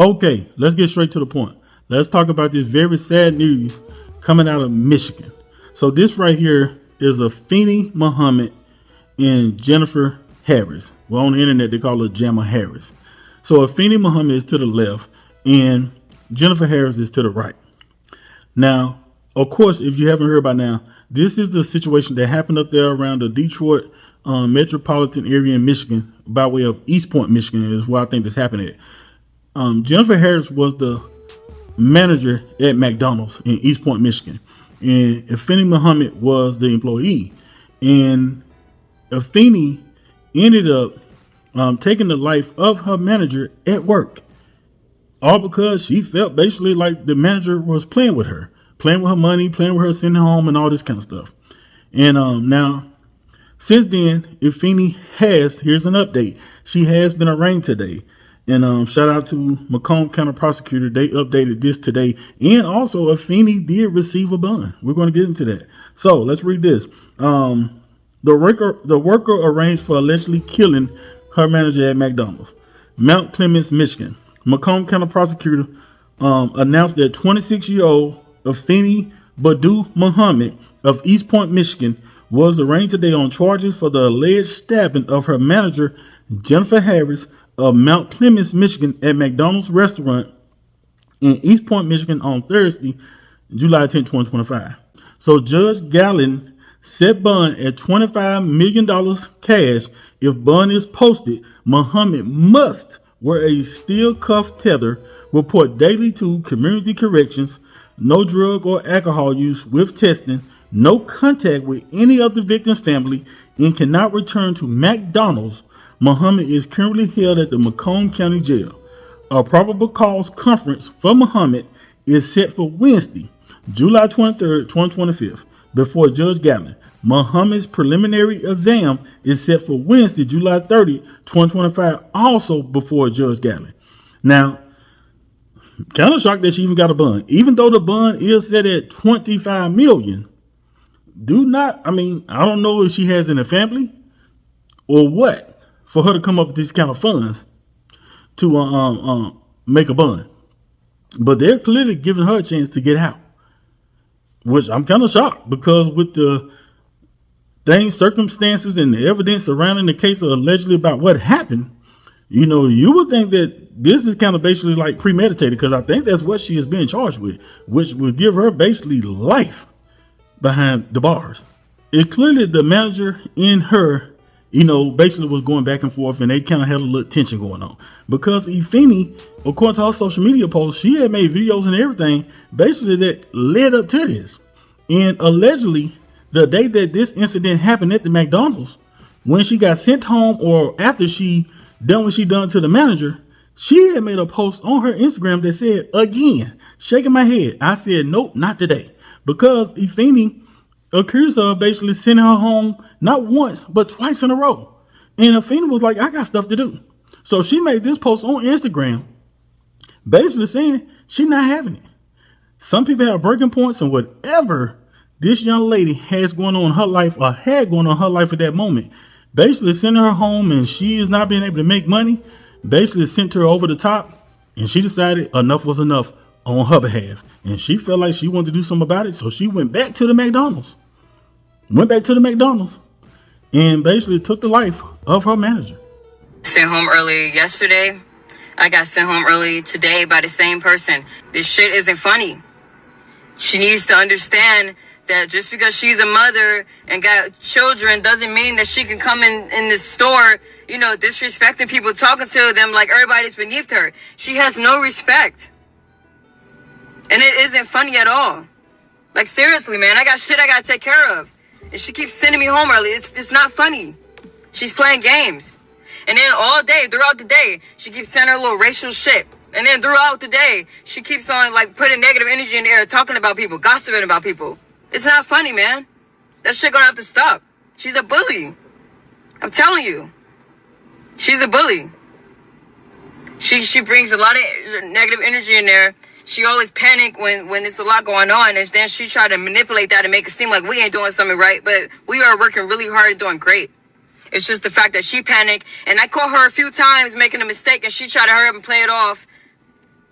Okay, let's get straight to the point. Let's talk about this very sad news coming out of Michigan. So this right here is Afeni Muhammad and Jennifer Harris. Well, on the internet they call her Jamma Harris. So Afeni Muhammad is to the left and Jennifer Harris is to the right. Now, of course, if you haven't heard by now, this is the situation that happened up there around the Detroit metropolitan area in Michigan, by way of East Point, Michigan, is where I think this happened at. Jennifer Harris was the manager at McDonald's in East Point, Michigan, and Afeni Muhammad was the employee. And Afeni ended up taking the life of her manager at work, all because she felt basically like the manager was playing with her money, playing with her sending home, and all this kind of stuff. And now, since then, Afeni here's an update. She has been arraigned today. And shout out to Macomb County Prosecutor. They updated this today. And also, Afeni did receive a bond. We're going to get into that. So let's read this. The worker arraigned for allegedly killing her manager at McDonald's, Mount Clemens, Michigan. Macomb County Prosecutor announced that 26-year-old Afeni Muhammad of East Point, Michigan, was arraigned today on charges for the alleged stabbing of her manager, Jennifer Harris, of Mount Clemens, Michigan, at McDonald's restaurant in East Point, Michigan on Thursday, July 10, 2025. So Judge Gallin set bond at $25 million cash. If bond is posted, Muhammad must wear a steel cuff tether, report daily to community corrections, no drug or alcohol use with testing, no contact with any of the victim's family, and cannot return to McDonald's. Muhammad is currently held at the Macomb County Jail. A probable cause conference for Muhammad is set for Wednesday, July 23rd, 2025, before Judge Gallin. Muhammad's preliminary exam is set for Wednesday, July 30th, 2025, also before Judge Gallin. Now, kind of shocked that she even got a bond. Even though the bond is set at $25 million, I don't know if she has in her family or what, for her to come up with these kind of funds to make a bond. But they're clearly giving her a chance to get out, which I'm kind of shocked, because with the circumstances and the evidence surrounding the case allegedly about what happened, you would think that this is kind of basically like premeditated, because I think that's what she is being charged with, which would give her basically life behind the bars. It clearly the manager and her, basically was going back and forth, and they kind of had a little tension going on, because Afeni, according to her social media posts, she had made videos and everything basically that led up to this. And allegedly, the day that this incident happened at the McDonald's, when she got sent home, or after she done what she done to the manager, she had made a post on her Instagram that said, again, shaking my head, I said, nope, not today, because Afeni accused her of basically sending her home not once, but twice in a row. And Afeni was like, I got stuff to do. So she made this post on Instagram basically saying she's not having it. Some people have breaking points, and whatever this young lady has going on in her life, or had going on in her life at that moment, basically sending her home, and she is not being able to make money, basically sent her over the top, and she decided enough was enough on her behalf. And she felt like she wanted to do something about it, so she went back to the McDonald's. And basically took the life of her manager. Sent home early yesterday. I got sent home early today by the same person. This shit isn't funny. She needs to understand that just because she's a mother and got children doesn't mean that she can come in this store, disrespecting people, talking to them like everybody's beneath her. She has no respect. And it isn't funny at all. Like, seriously, man, I got shit I gotta take care of. And she keeps sending me home early. It's not funny. She's playing games. And then all day, throughout the day, she keeps sending her little racial shit. And then throughout the day, she keeps on, putting negative energy in the air, talking about people, gossiping about people. It's not funny, man. That shit gonna have to stop. She's a bully. I'm telling you. She's a bully. She brings a lot of negative energy in there. She always panic when there's a lot going on, and then she try to manipulate that and make it seem like we ain't doing something right, but we are working really hard and doing great. It's just the fact that she panicked, and I caught her a few times making a mistake, and she tried to hurry up and play it off.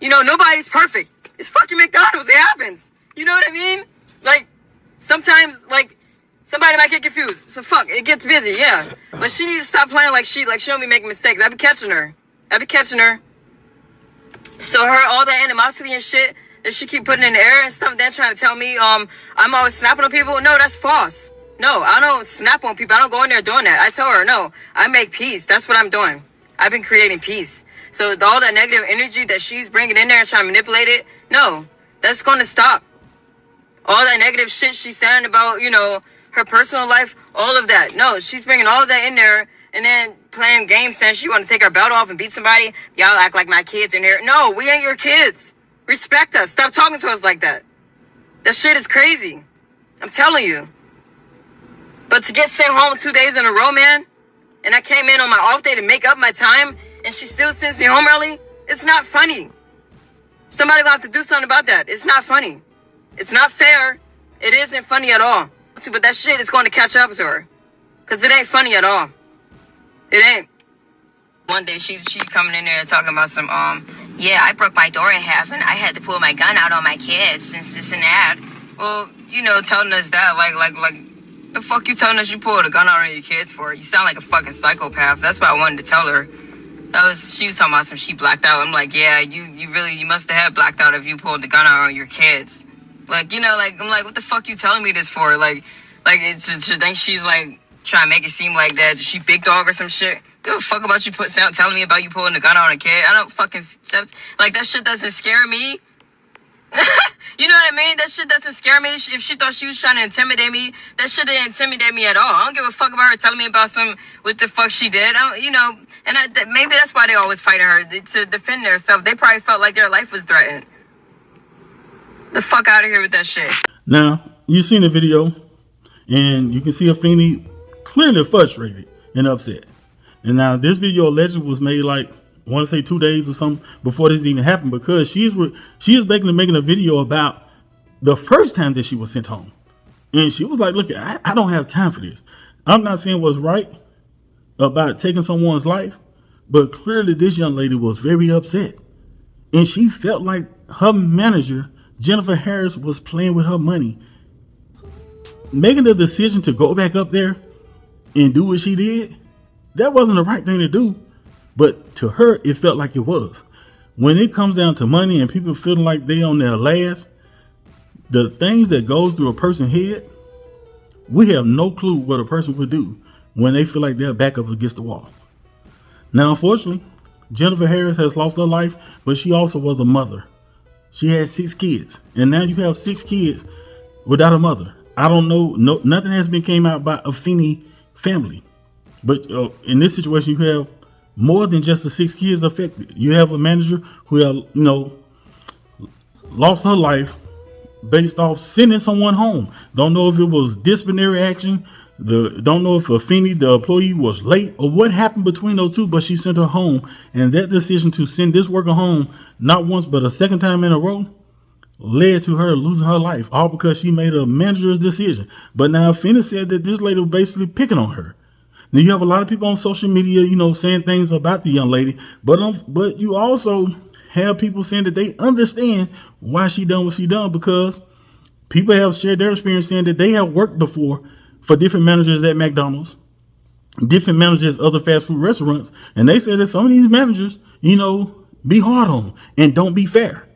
You know, nobody's perfect. It's fucking McDonald's. It happens. You know what I mean? Like, sometimes, like, somebody might get confused. So fuck, it gets busy, yeah. But she needs to stop playing like she don't be making mistakes. I be catching her. So all that animosity and shit that she keep putting in the air and stuff, then trying to tell me, I'm always snapping on people. No, that's false. No, I don't snap on people. I don't go in there doing that. I tell her, no, I make peace. That's what I'm doing. I've been creating peace. So all that negative energy that she's bringing in there and trying to manipulate it, no, that's going to stop. All that negative shit she's saying about, you know, her personal life, all of that. No, she's bringing all of that in there and then playing games saying she want to take her belt off and beat somebody. Y'all act like my kids in here. No, we ain't your kids. Respect us. Stop talking to us like that. That shit is crazy. I'm telling you. But to get sent home 2 days in a row, man, and I came in on my off day to make up my time, and she still sends me home early, it's not funny. Somebody gonna have to do something about that. It's not funny. It's not fair. It isn't funny at all. But that shit is going to catch up to her. Because it ain't funny at all. It ain't. One day she coming in there talking about some, yeah, I broke my door in half and I had to pull my gun out on my kids since this and that. Well, you know, telling us that, like, the fuck you telling us you pulled a gun out on your kids for? You sound like a fucking psychopath. That's what I wanted to tell her. She was talking about some she blacked out. I'm like, yeah, you must have had blacked out if you pulled the gun out on your kids. Like, you know, like, I'm like, what the fuck you telling me this for? Like she think she's, like, trying to make it seem like that she big dog or some shit. Give a fuck about you telling me about you pulling the gun out on a kid. I don't fucking, like, that shit doesn't scare me. You know what I mean? That shit doesn't scare me. If she thought she was trying to intimidate me, that shit didn't intimidate me at all. I don't give a fuck about her telling me about what the fuck she did. You know, and maybe that's why they always fighting her, to defend themselves. They probably felt like their life was threatened. The fuck out of here with that shit. Now, you've seen the video, and you can see Afeni clearly frustrated and upset. And now this video allegedly was made, like, I want to say 2 days or something before this even happened, because she is basically making a video about the first time that she was sent home. And she was like, look, I don't have time for this. I'm not saying what's right about taking someone's life, but clearly this young lady was very upset. And she felt like her manager, Jennifer Harris, was playing with her money. Making the decision to go back up there and do what she did, that wasn't the right thing to do. But to her, it felt like it was. When it comes down to money and people feeling like they on their last, the things that goes through a person's head, we have no clue what a person would do when they feel like they're back up against the wall. Now, unfortunately, Jennifer Harris has lost her life, but she also was a mother. She had 6 kids, and now you have 6 kids without a mother. I don't know, nothing has been came out by Afeni family. But in this situation, you have more than just the 6 kids affected. You have a manager who, lost her life based off sending someone home. Don't know if it was disciplinary action. Don't know if Afeni, the employee, was late or what happened between those two, but she sent her home. And that decision to send this worker home, not once but a second time in a row, led to her losing her life, all because she made a manager's decision. But now Afeni said that this lady was basically picking on her. Now you have a lot of people on social media, saying things about the young lady, but you also have people saying that they understand why she done what she done, because people have shared their experience saying that they have worked before for different managers at McDonald's, different managers at other fast food restaurants, and they say that some of these managers, be hard on them and don't be fair.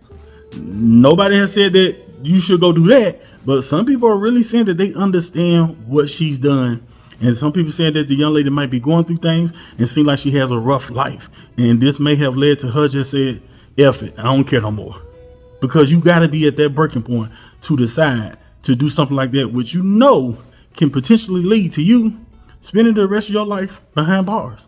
Nobody has said that you should go do that, but some people are really saying that they understand what she's done. And some people saying that the young lady might be going through things and seem like she has a rough life. And this may have led to her just saying, F it, I don't care no more. Because you got to be at that breaking point to decide to do something like that, which can potentially lead to you spending the rest of your life behind bars.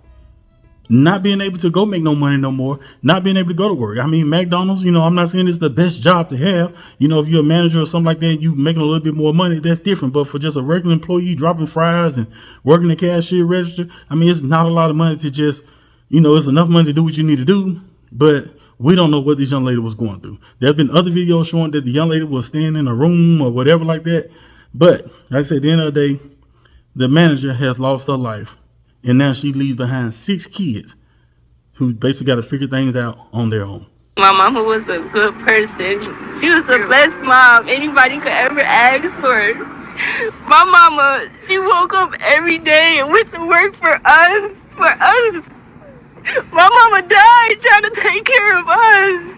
Not being able to go make no money no more, not being able to go to work. I mean, McDonald's, I'm not saying it's the best job to have. If you're a manager or something like that, you making a little bit more money, that's different. But for just a regular employee dropping fries and working the cashier register, I mean, it's not a lot of money to just, it's enough money to do what you need to do. But we don't know what this young lady was going through. There have been other videos showing that the young lady was staying in a room or whatever like that. But like I said, at the end of the day, the manager has lost her life. And now she leaves behind 6 kids who basically got to figure things out on their own. My mama was a good person. She was the best mom anybody could ever ask for. My mama, she woke up every day and went to work for us. My mama died trying to take care of us.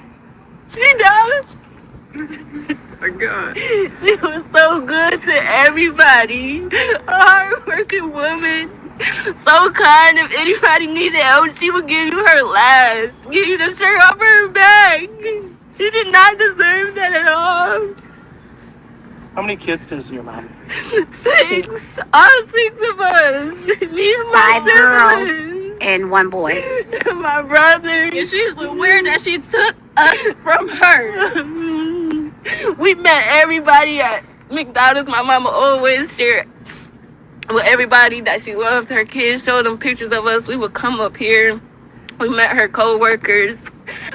She died. My God. She was so good to everybody. A hard-working woman. So kind. If anybody needed help, she would give you her last. Give you the shirt off her back. She did not deserve that at all. How many kids does your mom? 6. All 6 of us. Me and my 5 siblings. girls and 1 boy. My brother. And she's aware that she took us from her. We met everybody at McDonald's. My mama always shared with everybody that she loved her kids, showed them pictures of us. We would come up here. We met her co-workers.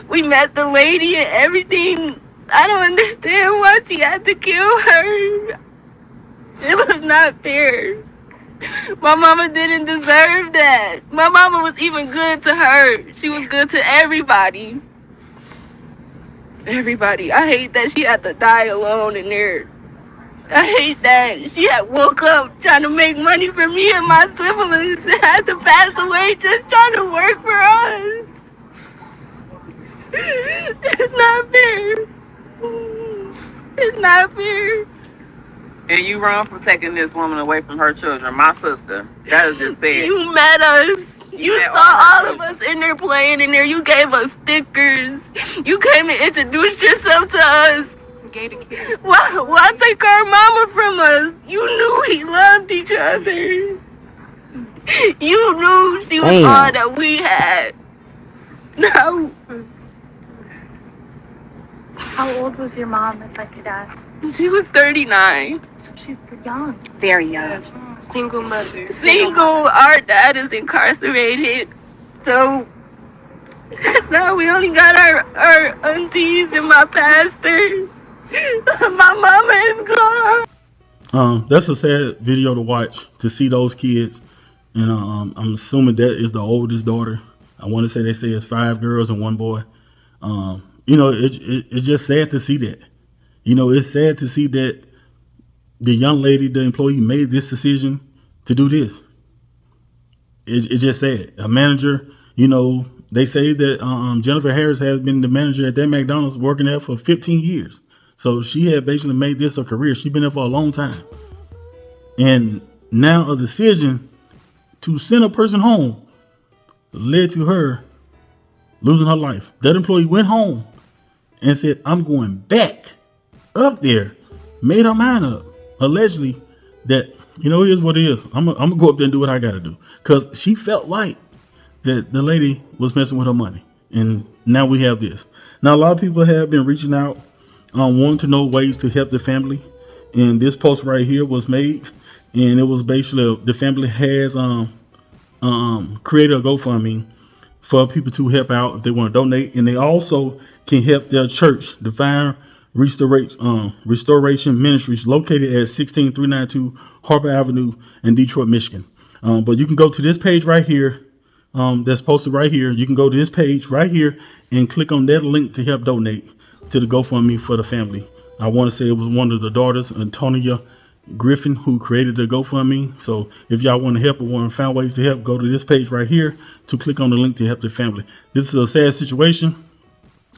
We met the lady and everything. I don't understand why she had to kill her. It was not fair. My mama didn't deserve that. My mama was even good to her. She was good to everybody. Everybody. I hate that she had to die alone in there. I hate that she had woke up trying to make money for me and my siblings and had to pass away just trying to work for us. It's not fair. It's not fair. And you run from taking this woman away from her children. My sister. That is just sad. You met us. You saw all of us in there playing in there. You gave us stickers. You came and introduced yourself to us. Why take our mama from us? You knew we loved each other. You knew she was all that we had. No. How old was your mom, if I could ask? She was 39. So she's young. Very young. Single mother. Single. Our dad is incarcerated. So now we only got our aunties and my pastor. My mama is gone. That's a sad video to watch, to see those kids. And I'm assuming that is the oldest daughter. I want to say they say it's 5 girls and 1 boy. You know, it's just sad to see that. You know, it's sad to see that the young lady, the employee, made this decision to do this. It's just sad. A manager, you know, they say that Jennifer Harris has been the manager at that McDonald's, working there for 15 years. So she had basically made this a career. She's been there for a long time. And now a decision to send a person home led to her losing her life. That employee went home and said, I'm going back up there. Made her mind up, allegedly, that, you know, here's what it is. I'm gonna go up there and do what I gotta do. Because she felt like that the lady was messing with her money. And now we have this. Now, a lot of people have been reaching out, wanting to know ways to help the family. And this post right here was made. And it was basically, the family has created a GoFundMe for people to help out if they want to donate. And they also can help their church, Divine Restoration Ministries, located at 16392 Harbor Avenue in Detroit, Michigan. But you can go to this page right here, that's posted right here. You can go to this page right here and click on that link to help donate to the GoFundMe for the family. I want to say it was one of the daughters, Antonia Griffin, who created the GoFundMe. So if y'all want to help or want to find ways to help, go to this page right here to click on the link to help the family. This is a sad situation,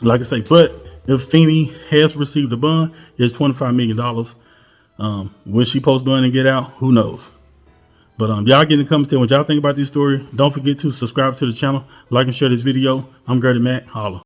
like I say, but if Afeni has received a bond, it's $25 million. When she post bond and get out, who knows? But y'all get in the comments, tell what y'all think about this story. Don't forget to subscribe to the channel, like and share this video. I'm Gertie Mac. Holla.